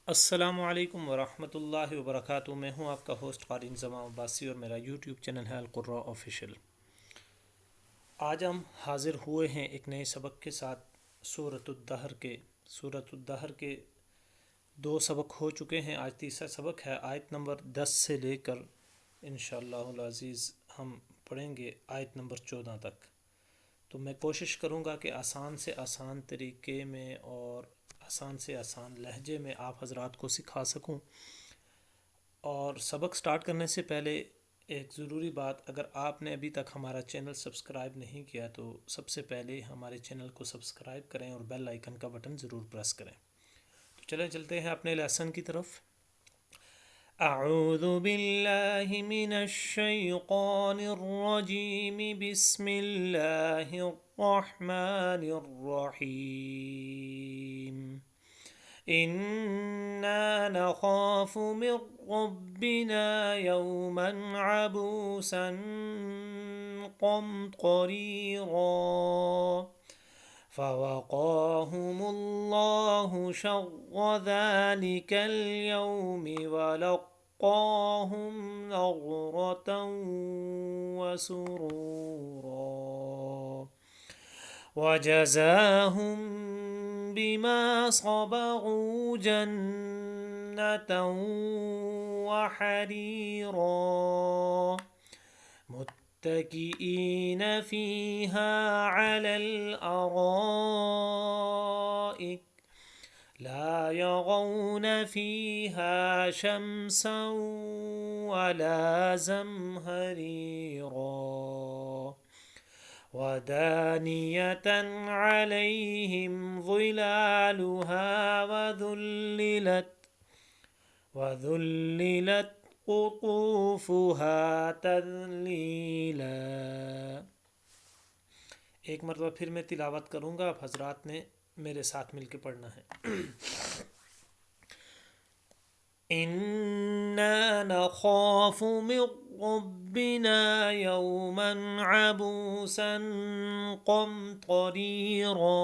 अस्सलामुअलैकुम वरहमतुल्लाहि वबरकातुहू। मैं हूं आपका होस्ट क़ारी इंज़माम अब्बासी और मेरा यूट्यूब चैनल है अल-क़ुर्रा ऑफ़िशियल। आज हम हाज़िर हुए हैं एक नए सबक के साथ। सूरतुद्दहर के दो सबक हो चुके हैं, आज तीसरा सबक है। आयत नंबर 10 से लेकर इंशाअल्लाहुल अज़ीज़ हम पढ़ेंगे आयत नंबर 14 तक। तो मैं कोशिश करूँगा कि आसान से आसान तरीके में और आसान से आसान लहजे में आप हज़रात को सिखा सकूं। और सबक स्टार्ट करने से पहले एक ज़रूरी बात, अगर आपने अभी तक हमारा चैनल सब्सक्राइब नहीं किया तो सबसे पहले हमारे चैनल को सब्सक्राइब करें और बेल आइकन का बटन ज़रूर प्रेस करें। तो चलें चलते हैं अपने लेसन की तरफ। अऊज़ु बिल्लाहि मिनश शैतानिर रजीम, बिस्मिल्लाहिर रहमानिर रहीम। इन्ना नखाफु मिर रब्बिना यौमन अबूसन क़मतरीरा फ़वक़ाहुमुल्लाहु शर्र ज़ालिकल यौमि वलक़्क़ाहुम नज़रतन वसुरूरा वजज़ाहुम बिमा सबरू जन्नतन वहरीरा मुत्तकिईन फ़ीहा अलल अराइक ला यगौन फ़ीहा शम्सन वला ज़महरीरा वदानियतन अलैहिम ज़िलालुहा वज़ुल्लिलत क़ुतूफ़ुहा तज़लीला। एक मरतबा फिर मैं तिलावत करूँगा, आप हज़रात ने मेरे साथ मिलकर पढ़ना है। इन्ना नखाफु मिर रब्बिना यौमन अबूसन क़मतरीरा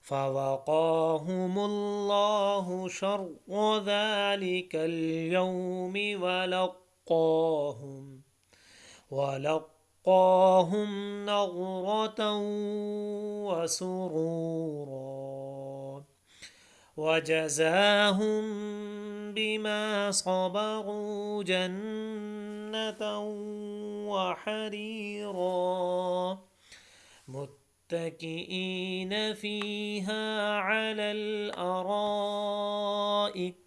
फ़वक़ाहुमुल्लाहु शर्र ज़ालिकल यौमि वलक़्क़ाहुम नज़रतन वसुरूरा वजज़ाहुम बिमा सबरू जन्नतन वहरीरा मुत्तकिईन फ़ीहा अलल अराइक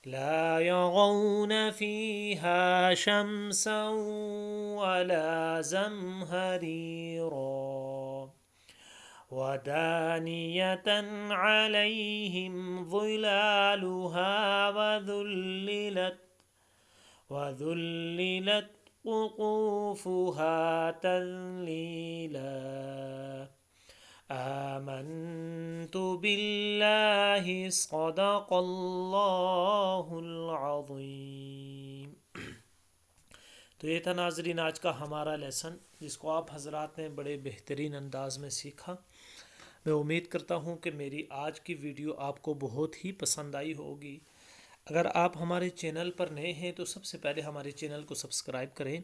ला यगौन फ़ीहा शम्सन वला ज़महरीरा वदानियतन अलैहिम ज़िलालुहा वज़ुल्लिलत क़ुतूफ़ुहा तज़लीला। आमन्तु बिल्लाहि सदक़ल्लाहुल अज़ीम। तो ये था नाज़रीन आज का हमारा लेसन, जिसको आप हज़रात ने बड़े बेहतरीन अंदाज़ में सीखा। मैं उम्मीद करता हूँ कि मेरी आज की वीडियो आपको बहुत ही पसंद आई होगी। अगर आप हमारे चैनल पर नए हैं तो सबसे पहले हमारे चैनल को सब्सक्राइब करें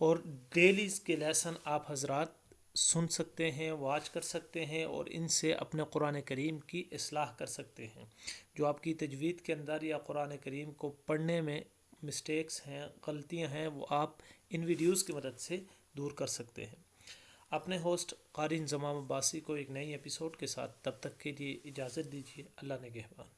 और डेली के लेसन आप हज़रात सुन सकते हैं, वाच कर सकते हैं और इनसे अपने कुरान करीम की इस्लाह कर सकते हैं। जो आपकी तजवीद के अंदर या कुरान करीम को पढ़ने में मिस्टेक्स हैं, गलतियां हैं, वो आप इन वीडियोस की मदद से दूर कर सकते हैं। अपने होस्ट क़ारी इंज़माम अब्बासी को एक नई एपिसोड के साथ तब तक के लिए इजाज़त दीजिए। अल्लाह निगहबान।